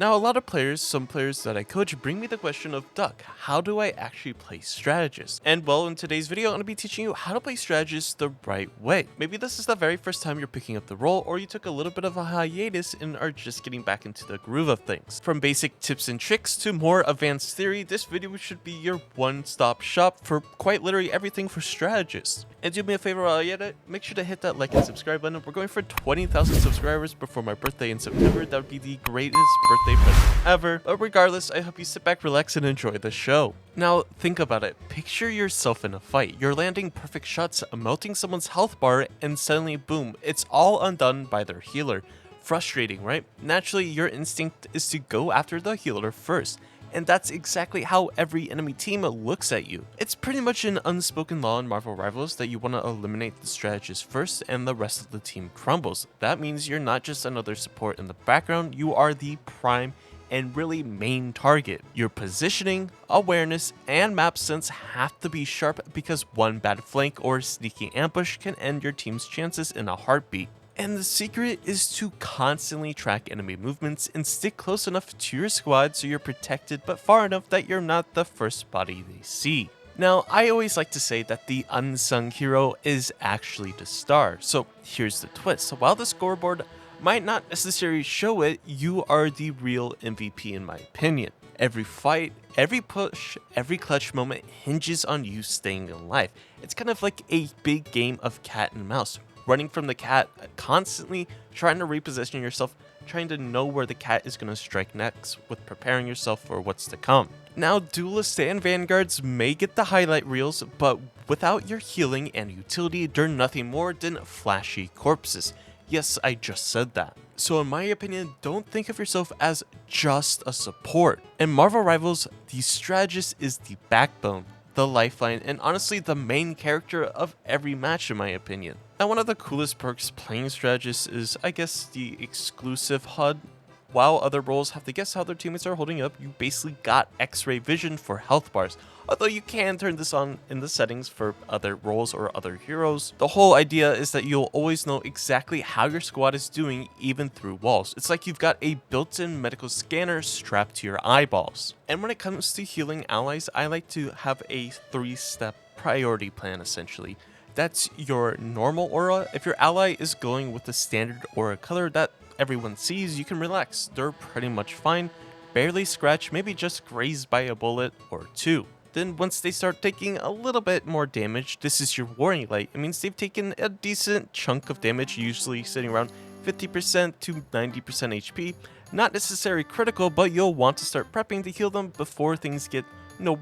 Now, a lot of players, some players that I coach, bring me the question of, Duck, how do I actually play Strategist? And well, in today's video, I'm going to be teaching you how to play Strategist the right way. Maybe this is the very first time you're picking up the role, or you took a little bit of a hiatus and are just getting back into the groove of things. From basic tips and tricks to more advanced theory, this video should be your one-stop shop for quite literally everything for Strategists. And do me a favor while you're at it, make sure to hit that like and subscribe button. We're going for 20,000 subscribers before my birthday in September. That would be the greatest birthday present ever. But regardless, I hope you sit back, relax, and enjoy the show. Now, think about it. Picture yourself in a fight. You're landing perfect shots, melting someone's health bar, and suddenly, boom, it's all undone by their healer. Frustrating, right? Naturally, your instinct is to go after the healer first. And that's exactly how every enemy team looks at you. It's pretty much an unspoken law in Marvel Rivals that you want to eliminate the strategist first and the rest of the team crumbles. That means you're not just another support in the background, you are the prime and really main target. Your positioning, awareness, and map sense have to be sharp because one bad flank or sneaky ambush can end your team's chances in a heartbeat. And the secret is to constantly track enemy movements and stick close enough to your squad so you're protected but far enough that you're not the first body they see. Now, I always like to say that the unsung hero is actually the star, so here's the twist. So while the scoreboard might not necessarily show it, you are the real MVP in my opinion. Every fight, every push, every clutch moment hinges on you staying alive. It's kind of like a big game of cat and mouse. Running from the cat, constantly trying to reposition yourself, trying to know where the cat is going to strike next, with preparing yourself for what's to come. Now, duelists and vanguards may get the highlight reels, but without your healing and utility, they're nothing more than flashy corpses. Yes, I just said that. So in my opinion, don't think of yourself as just a support. In Marvel Rivals, the strategist is the backbone, the lifeline, and honestly the main character of every match in my opinion. Now, one of the coolest perks playing strategist is, I guess, the exclusive HUD. While other roles have to guess how their teammates are holding up, you basically got X-ray vision for health bars. Although you can turn this on in the settings for other roles or other heroes. The whole idea is that you'll always know exactly how your squad is doing even through walls. It's like you've got a built-in medical scanner strapped to your eyeballs. And when it comes to healing allies, I like to have a 3-step priority plan essentially. That's your normal aura. If your ally is going with the standard aura color that everyone sees, you can relax. They're pretty much fine, barely scratched, maybe just grazed by a bullet or two. Then once they start taking a little bit more damage, this is your warning light. It means they've taken a decent chunk of damage, usually sitting around 50% to 90% HP. Not necessarily critical, but you'll want to start prepping to heal them before things get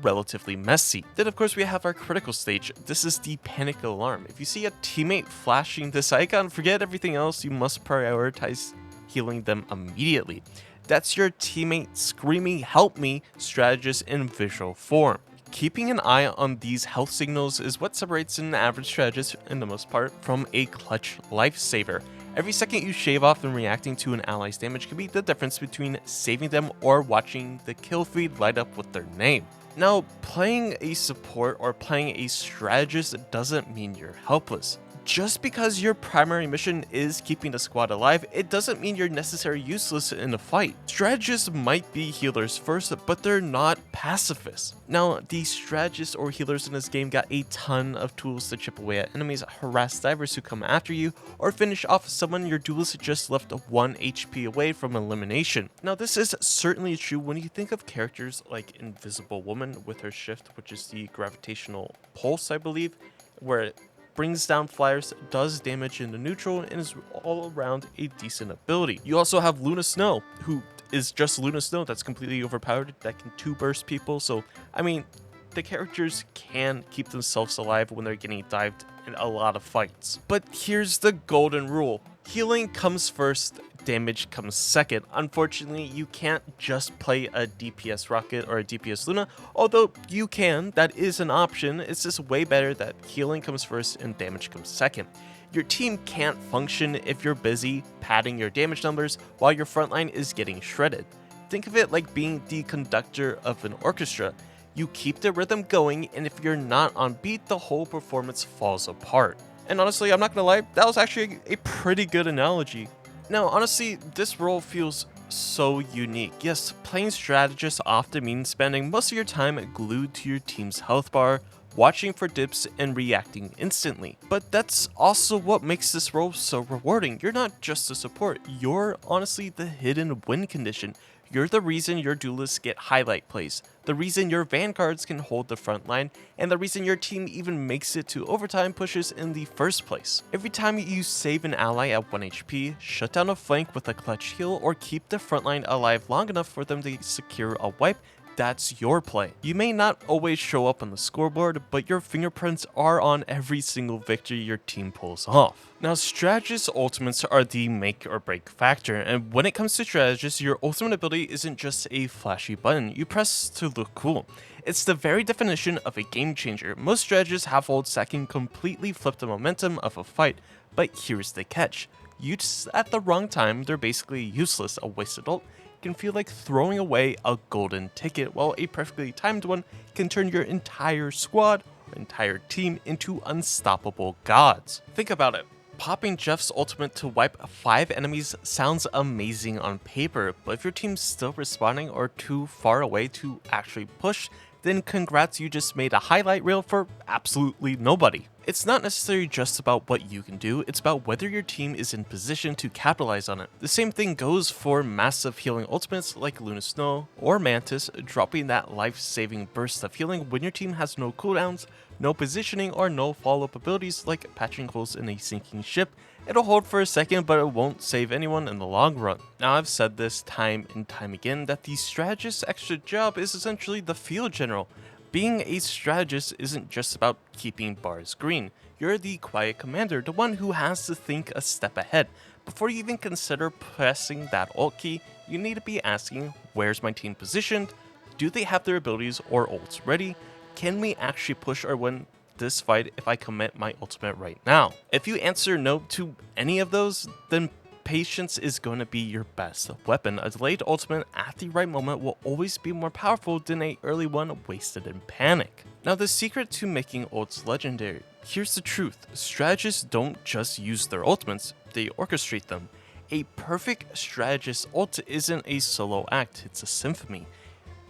relatively messy. Then of course we have our critical stage. This is the panic alarm. If you see a teammate flashing this icon, forget everything else, you must prioritize healing them immediately. That's your teammate screaming "help me" strategist in visual form. Keeping an eye on these health signals is what separates an average strategist, in the most part, from a clutch lifesaver. Every second you shave off and reacting to an ally's damage could be the difference between saving them or watching the kill feed light up with their name. Now, playing a support or playing a strategist doesn't mean you're helpless. Just because your primary mission is keeping the squad alive, it doesn't mean you're necessarily useless in a fight. Strategists might be healers first, but they're not pacifists. Now, the strategists or healers in this game got a ton of tools to chip away at enemies, harass divers who come after you, or finish off someone your duelist just left 1 HP away from elimination. Now, this is certainly true when you think of characters like Invisible Woman with her shift, which is the gravitational pulse, I believe, where it brings down flyers, does damage into neutral, and is all around a decent ability. You also have Luna Snow, who is just Luna Snow that's completely overpowered, that can 2-burst people. So, I mean, the characters can keep themselves alive when they're getting dived in a lot of fights. But here's the golden rule. Healing comes first, damage comes second. Unfortunately, you can't just play a DPS Rocket or a DPS Luna, although you can, that is an option. It's just way better that healing comes first and damage comes second. Your team can't function if you're busy padding your damage numbers while your frontline is getting shredded. Think of it like being the conductor of an orchestra. You keep the rhythm going, and if you're not on beat, the whole performance falls apart. And honestly, I'm not gonna lie, that was actually a pretty good analogy. Now, honestly, this role feels so unique. Yes, playing Strategist often means spending most of your time glued to your team's health bar, watching for dips and reacting instantly. But that's also what makes this role so rewarding. You're not just a support, you're honestly the hidden win condition. You're the reason your duelists get highlight plays, the reason your vanguards can hold the front line, and the reason your team even makes it to overtime pushes in the first place. Every time you save an ally at 1 HP, shut down a flank with a clutch heal, or keep the front line alive long enough for them to secure a wipe, that's your play. You may not always show up on the scoreboard, but your fingerprints are on every single victory your team pulls off. Now, Strategist ultimates are the make or break factor, and when it comes to Strategist, your ultimate ability isn't just a flashy button you press to look cool. It's the very definition of a game changer. Most strategists have ults that can completely flip the momentum of a fight, but here's the catch. Used at the wrong time, they're basically useless. A wasted ult can feel like throwing away a golden ticket, while a perfectly timed one can turn your entire squad or entire team into unstoppable gods. Think about it. Popping Jeff's ultimate to wipe 5 enemies sounds amazing on paper, but if your team's still responding or too far away to actually push, then congrats, you just made a highlight reel for absolutely nobody. It's not necessarily just about what you can do, it's about whether your team is in position to capitalize on it. The same thing goes for massive healing ultimates like Luna Snow or Mantis, dropping that life-saving burst of healing when your team has no cooldowns, no positioning, or no follow-up abilities like patching holes in a sinking ship. It'll hold for a second, but it won't save anyone in the long run. Now, I've said this time and time again that the strategist's extra job is essentially the field general. Being a strategist isn't just about keeping bars green. You're the quiet commander, the one who has to think a step ahead. Before you even consider pressing that ult key, you need to be asking, where's my team positioned? Do they have their abilities or ults ready? Can we actually push or win this fight if I commit my ultimate right now? If you answer no to any of those, then patience is going to be your best weapon. A delayed ultimate at the right moment will always be more powerful than an early one wasted in panic. Now, the secret to making ults legendary. Here's the truth. Strategists don't just use their ultimates, they orchestrate them. A perfect strategist ult isn't a solo act, it's a symphony.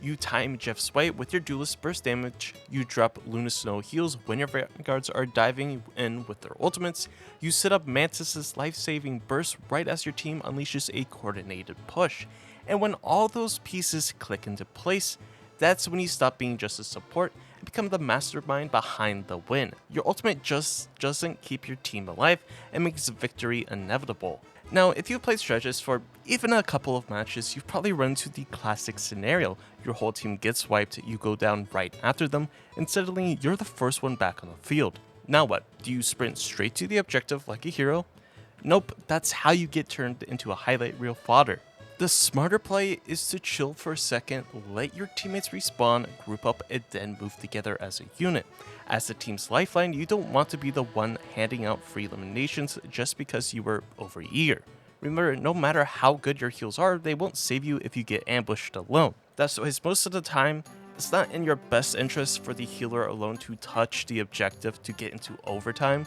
You time Jeff's swipe with your duelist burst damage, you drop Luna Snow heals when your vanguards are diving in with their ultimates, you set up Mantis's life-saving burst right as your team unleashes a coordinated push. And when all those pieces click into place, that's when you stop being just a support and become the mastermind behind the win. Your ultimate just doesn't keep your team alive and makes victory inevitable. Now, if you've played Strategist for even a couple of matches, you've probably run into the classic scenario. Your whole team gets wiped, you go down right after them, and suddenly you're the first one back on the field. Now what? Do you sprint straight to the objective like a hero? Nope, that's how you get turned into a highlight reel fodder. The smarter play is to chill for a second, let your teammates respawn, group up, and then move together as a unit. As the team's lifeline, you don't want to be the one handing out free eliminations just because you were overeager. Remember, no matter how good your heals are, they won't save you if you get ambushed alone. That's why most of the time, it's not in your best interest for the healer alone to touch the objective to get into overtime.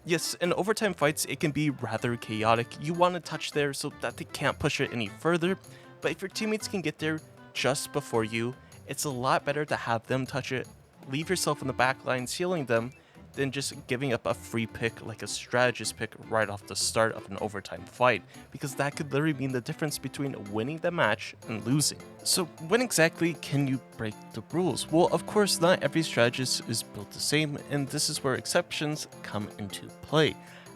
Yes, in overtime fights, it can be rather chaotic. You want to touch there so that they can't push it any further, but if your teammates can get there just before you, it's a lot better to have them touch it, leave yourself in the back line sealing them, than just giving up a free pick like a strategist pick right off the start of an overtime fight, because that could literally mean the difference between winning the match and losing. So when exactly can you break the rules? Well, of course, not every strategist is built the same, and this is where exceptions come into play.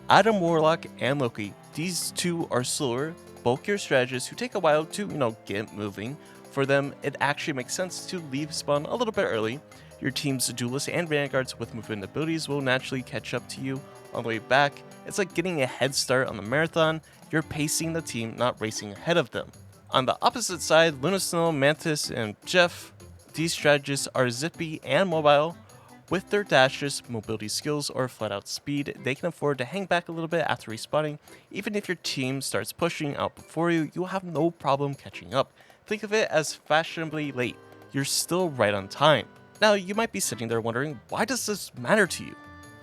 Adam Warlock and Loki, these two are slower, bulkier strategists who take a while to, get moving. For them, it actually makes sense to leave spawn a little bit early. Your team's duelists and vanguards with movement abilities will naturally catch up to you on the way back. It's like getting a head start on the marathon. You're pacing the team, not racing ahead of them. On the opposite side, Luna Snow, Mantis, and Jeff, these strategists are zippy and mobile. With their dashes, mobility skills, or flat out speed, they can afford to hang back a little bit after respawning. Even if your team starts pushing out before you, you'll have no problem catching up. Think of it as fashionably late. You're still right on time. Now, you might be sitting there wondering, why does this matter to you?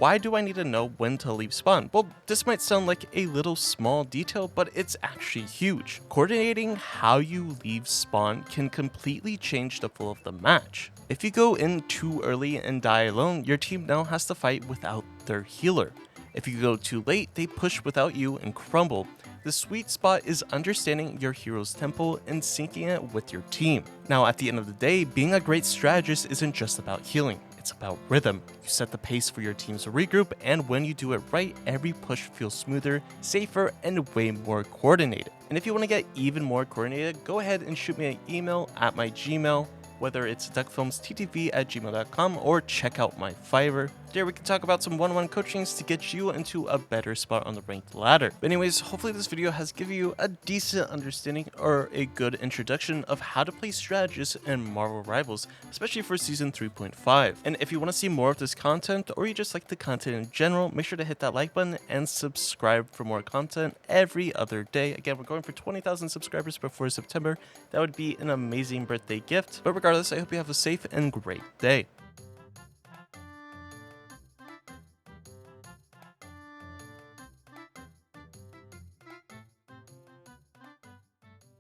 why do I need to know when to leave spawn? Well, this might sound like a little small detail, but it's actually huge. Coordinating how you leave spawn can completely change the flow of the match. If you go in too early and die alone, your team now has to fight without their healer. If you go too late, they push without you and crumble. The sweet spot is understanding your hero's tempo and syncing it with your team. Now, at the end of the day, being a great strategist isn't just about healing. It's about rhythm. You set the pace for your teams to regroup, and when you do it right, every push feels smoother, safer, and way more coordinated. And if you want to get even more coordinated, go ahead and shoot me an email at my Gmail, whether it's duckfilmsttv@gmail.com, or check out my Fiverr. There we can talk about some one-on-one coachings to get you into a better spot on the ranked ladder. But anyways, hopefully this video has given you a decent understanding or a good introduction of how to play Strategist in Marvel Rivals, especially for Season 3.5. And if you want to see more of this content, or you just like the content in general, make sure to hit that like button and subscribe for more content every other day. Again, we're going for 20,000 subscribers before September. That would be an amazing birthday gift. But regardless, I hope you have a safe and great day.